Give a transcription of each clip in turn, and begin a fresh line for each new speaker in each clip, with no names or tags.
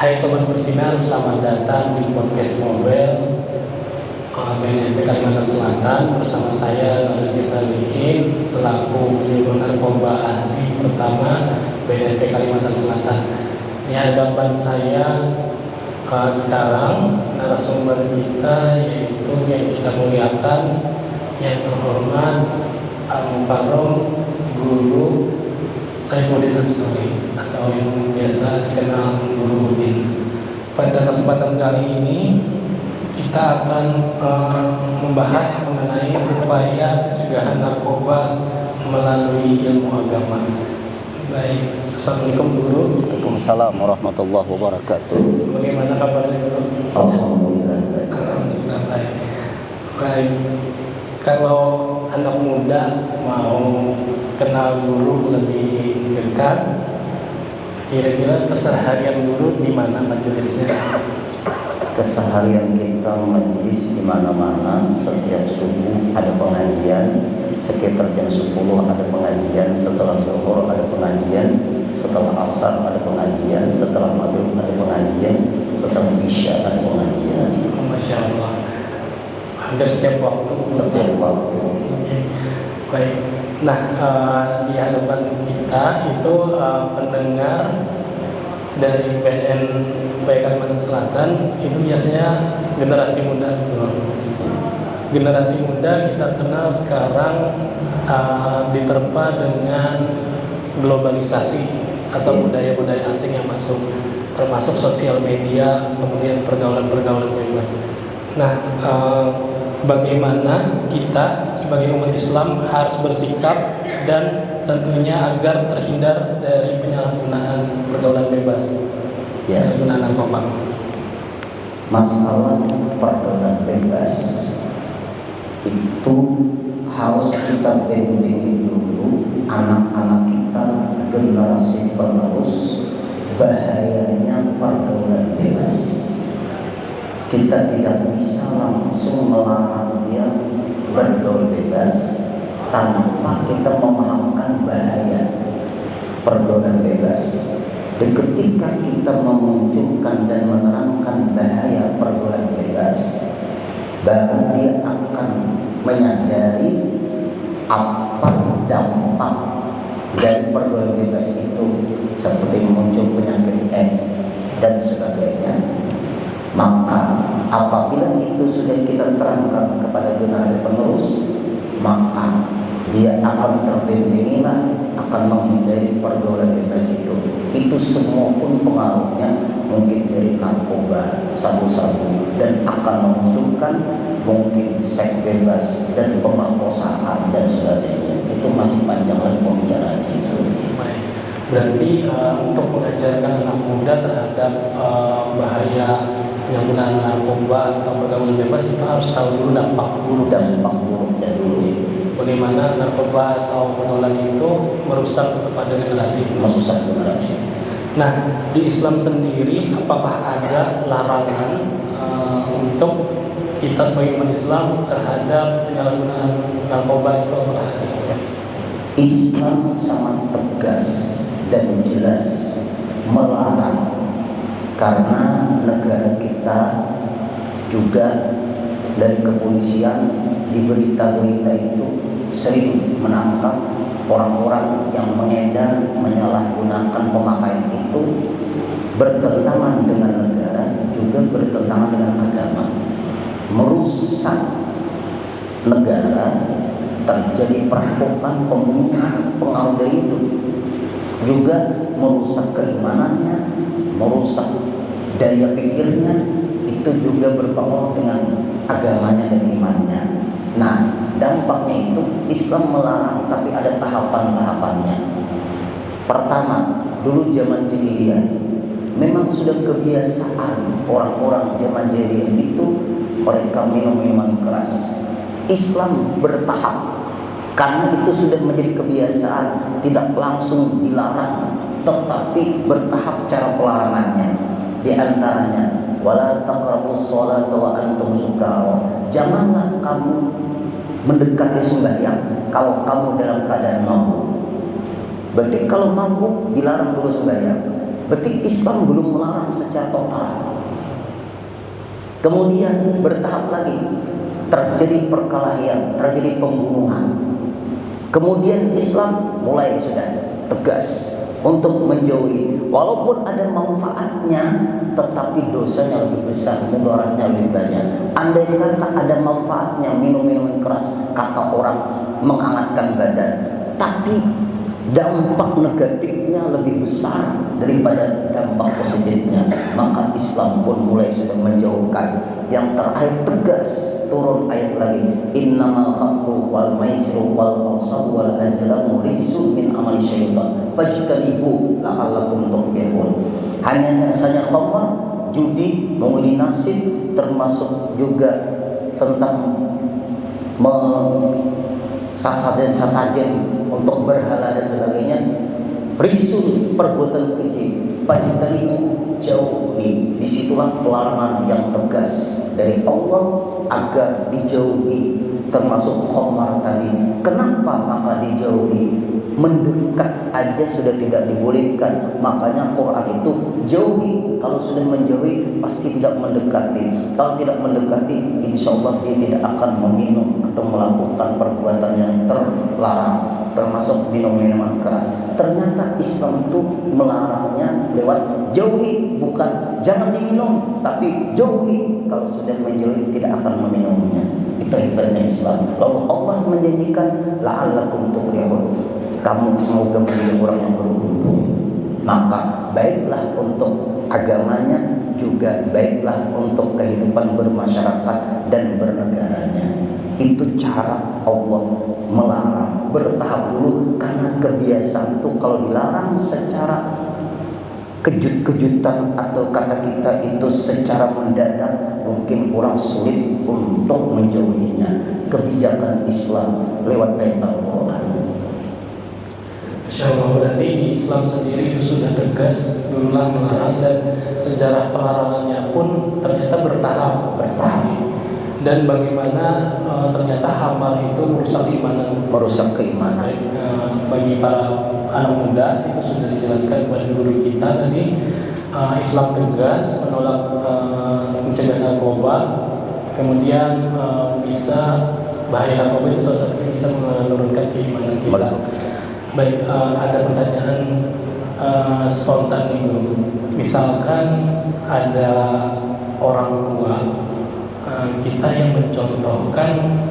Hai Sobat Bersinar, selamat datang di podcast Mobile BNNP Kalimantan Selatan bersama saya Rizky Salihin selaku penyuluh narkoba ahli pertama BNNP Kalimantan Selatan. Di hadapan saya sekarang narasumber kita yaitu yang kita muliakan yang terhormat Al-Mukarram Guru Saifuddin Ansori atau yang biasa dikenal Guru Udin. Pada kesempatan kali ini kita akan membahas mengenai upaya pencegahan narkoba melalui ilmu agama. Baik, Assalamualaikum Guru.
Waalaikumsalam warahmatullahi wabarakatuh.
Bagaimana kabarnya Guru?
Alhamdulillah.
Alhamdulillah baik. Baik, kalau anak muda mau kenal guru lebih dekat, kira-kira keseharian guru di mana majelisnya?
Keseharian kita majelis di mana-mana. Setiap subuh ada pengajian, sekitar jam 10 ada pengajian, setelah zuhur ada pengajian, setelah asar ada pengajian, setelah maghrib ada pengajian, setelah isya ada pengajian.
Masya Allah. Hampir setiap waktu.
Setiap waktu.
Baik. Nah, di hadapan kita itu pendengar dari BNNP Kalimantan Selatan itu biasanya generasi muda. Generasi muda kita kenal sekarang diterpa dengan globalisasi atau budaya-budaya asing yang masuk, termasuk sosial media, kemudian pergaulan-pergaulan bebas. Nah, bagaimana kita sebagai umat Islam harus bersikap dan tentunya agar terhindar dari penyalahgunaan pergaulan bebas, penyalahgunaan narkoba.
Masalah pergaulan bebas itu harus kita bentengi dulu anak-anak kita, generasi penerus, bahayanya pergaulan bebas. Kita tidak bisa langsung melarang dia bergaul bebas tanpa kita memahamkan bahaya pergaulan bebas. Dan ketika kita memunculkan dan menerangkan bahaya pergaulan bebas, baru dia akan menyadari apa dampak dari pergaulan bebas itu, seperti muncul penyakit AIDS dan sebagainya. Maka apabila itu sudah kita terangkan kepada generasi penerus, maka dia akan terbimbingilah, akan menghindari pergaulan bebas itu. Itu semua pun pengaruhnya mungkin dari narkoba, sabu-sabu, dan akan memunculkan mungkin seks bebas dan pemerkosaan dan sebagainya. Itu masih panjang lagi pembicaraannya itu.
Baik. Berarti untuk mengajarkan anak muda terhadap bahaya penyalahgunaan narkoba atau pergaulan bebas itu harus tahu dulu dampak buruknya dulu. Bagaimana narkoba atau pergaulan itu merusak kepada generasi. Nah, di Islam sendiri apakah ada larangan untuk kita sebagai umat Islam terhadap penyalahgunaan narkoba itu apakah ada?
Islam sangat tegas dan jelas melarang. Karena negara kita juga dari kepolisian di berita-berita itu sering menangkap orang-orang yang mengedar menyalahgunakan pemakaian itu, bertentangan dengan negara, juga bertentangan dengan agama, merusak negara, terjadi perampokan, pembunuhan, pengaruh dari itu, juga merusak keimanannya, merusak daya pikirnya, itu juga berpengaruh dengan agamanya dan imannya. Nah, dampaknya itu Islam melarang, tapi ada tahapan-tahapannya. Pertama, dulu zaman jahiliyah memang sudah kebiasaan orang-orang zaman jahiliyah itu mereka minum minuman keras. Islam bertahap, karena itu sudah menjadi kebiasaan, tidak langsung dilarang, tetapi bertahap cara pelarangannya. Di antaranya, wala taqrabus sholata wa antum sukara. Janganlah kamu mendekati sembahyang kalau kamu dalam keadaan mabuk. Berarti kalau mabuk dilarang dulu sembahyang. Berarti Islam belum melarang secara total. Kemudian bertahap lagi, terjadi perkelahian, terjadi pembunuhan. Kemudian Islam mulai sudah tegas untuk menjauhi, walaupun ada manfaatnya, tetapi dosanya lebih besar, mudaratnya lebih banyak. Andai kata ada manfaatnya minum-minuman keras, kata orang menghangatkan badan, tapi dampak negatifnya lebih besar daripada dampak positifnya, maka Islam pun mulai sudah menjauhkan. Yang terakhir tegas turun ayat lagi, innamal khamru wal maisiru wal ansab wal azlamu rijsun min amali syaitan fajtanibu la'allakum tuflihun. Hanya saja khamr, judi, mengundi nasib, termasuk juga tentang sasajen untuk berhala dan sebagainya, rijsun, perbuatan keji, fajtanibu, jauhi. Disitulah pelarangan yang tegas dari Allah agar dijauhi, termasuk khamar tadi. Kenapa maka dijauhi? Mendekat aja sudah tidak dibolehkan. Makanya Quran itu jauhi. Kalau sudah menjauhi pasti tidak mendekati. Kalau tidak mendekati, insya Allah dia tidak akan meminum atau melakukan perbuatan yang terlarang, termasuk minum-minuman keras. Ternyata Islam itu melarangnya lewat jauhi, bukan jangan diminum, tapi jauhi. Kalau sudah menjauhi tidak akan meminumnya. Itu hebatnya Islam. Lalu Allah menjanjikan la'allakum tuflihun, kamu semoga menjadi orang yang beruntung. Maka baiklah untuk agamanya, juga baiklah untuk kehidupan bermasyarakat dan bernegaranya. Itu cara Allah melarang. Bertahap dulu, karena kebiasaan itu kalau dilarang secara kejut-kejutan atau kata kita itu secara mendadak, mungkin orang sulit untuk menjauhinya. Kebijakan Islam lewat ayat Al-Quran.
Insya Allah, berarti di Islam sendiri itu sudah tegas dululah melarang, dan sejarah pelarangannya pun ternyata bertahap. Dan bagaimana ternyata khamar itu merusak keimanan. Baik, bagi para anak muda itu sudah dijelaskan kepada guru kita tadi, Islam tegas menolak mencegah narkoba. Kemudian bisa bahaya narkoba itu salah satunya bisa menurunkan keimanan kita. Baik, ada pertanyaan spontan nih guru. Misalkan ada orang tua kita yang mencontohkan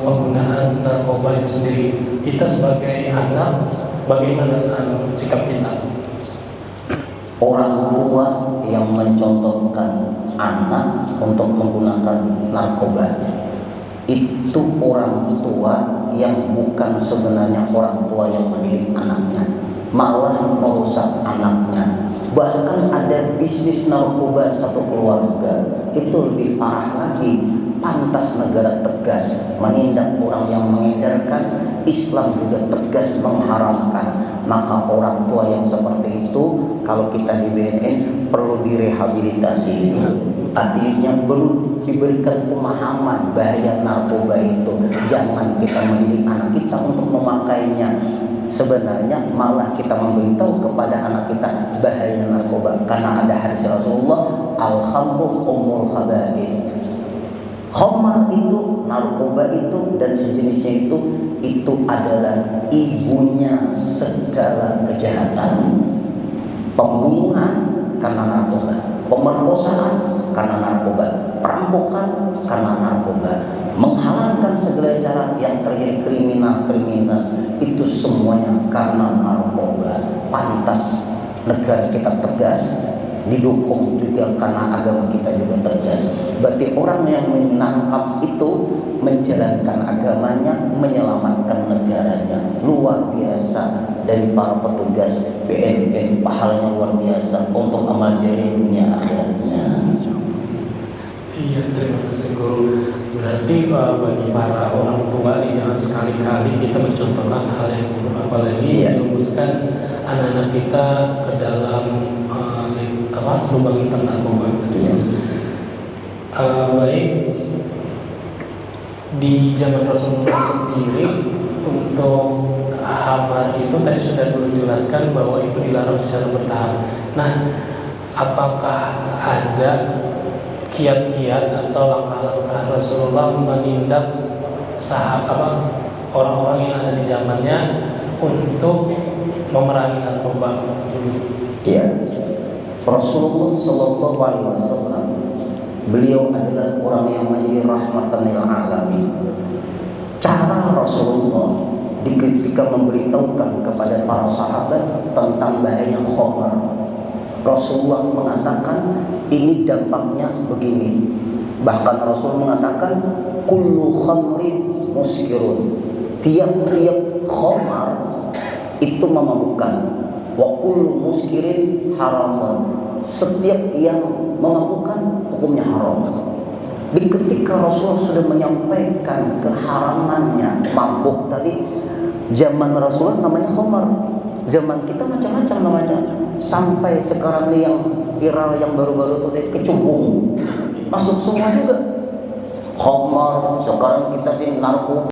penggunaan narkoba itu sendiri, kita sebagai anak bagaimana sikap kita?
Orang tua yang mencontohkan anak untuk menggunakan narkoba, itu orang tua yang bukan sebenarnya orang tua yang mendidik anaknya, malah merusak anaknya. Bahkan ada bisnis narkoba satu keluarga, itu lebih parah lagi. Pantas negara tegas menindak orang yang mengedarkan, Islam juga tegas mengharamkan. Maka orang tua yang seperti itu, kalau kita di BNN perlu direhabilitasi. Artinya perlu diberikan pemahaman bahaya narkoba itu. Jangan kita mendidik anak kita untuk memakainya. Sebenarnya malah kita memberitahu kepada anak kita bahaya narkoba, karena ada hadis Rasulullah, al-khamru ummul khaba'ith. Khamar itu, narkoba itu dan sejenisnya itu adalah ibunya segala kejahatan. Pembunuhan karena narkoba, pemerkosaan karena narkoba, perampokan karena narkoba, menghalalkan segala cara yang terjadi kriminal itu semuanya karena narkoba. Pantas negara kita tegas, didukung juga karena agama kita juga tegas. Berarti orang yang menangkap itu menjalankan agamanya, menyelamatkan negaranya. Luar biasa dari para petugas BNN, pahalanya luar biasa untuk amal jariah dunia akhiratnya.
Iya, terima kasih guru. Berarti bagi para orang tua ini jangan sekali-kali kita mencontohkan hal yang buruk, apalagi menjerumuskan anak-anak kita ke dalam lubang hitam narkoba. Baik, di zaman Rasulullah sendiri untuk khamar itu tadi sudah dulu jelaskan bahwa itu dilarang secara bertahap. Nah, apakah ada kiat-kiat atau langkah-langkah Rasulullah menindak orang-orang yang ada di zamannya untuk memerangi narkoba?
Ya, Rasulullah Shallallahu Alaihi Wasallam, beliau adalah orang yang menjadi rahmatan lil alamin. Cara Rasulullah ketika memberitahukan kepada para sahabat tentang bahaya khamar, Rasulullah mengatakan ini dampaknya begini. Bahkan Rasul mengatakan kullu khamrin muskirun, tiap-tiap khamar itu memabukkan. Wa kullu muskirin haramun, setiap yang memabukkan hukumnya haram. Di ketika Rasulullah sudah menyampaikan keharamannya mabuk tadi, zaman Rasulullah namanya khamar, zaman kita macam-macam namanya. Sampai sekarang nih yang viral yang baru-baru itu kecubung, masuk semua juga. Khamar, sekarang kita sih narkoba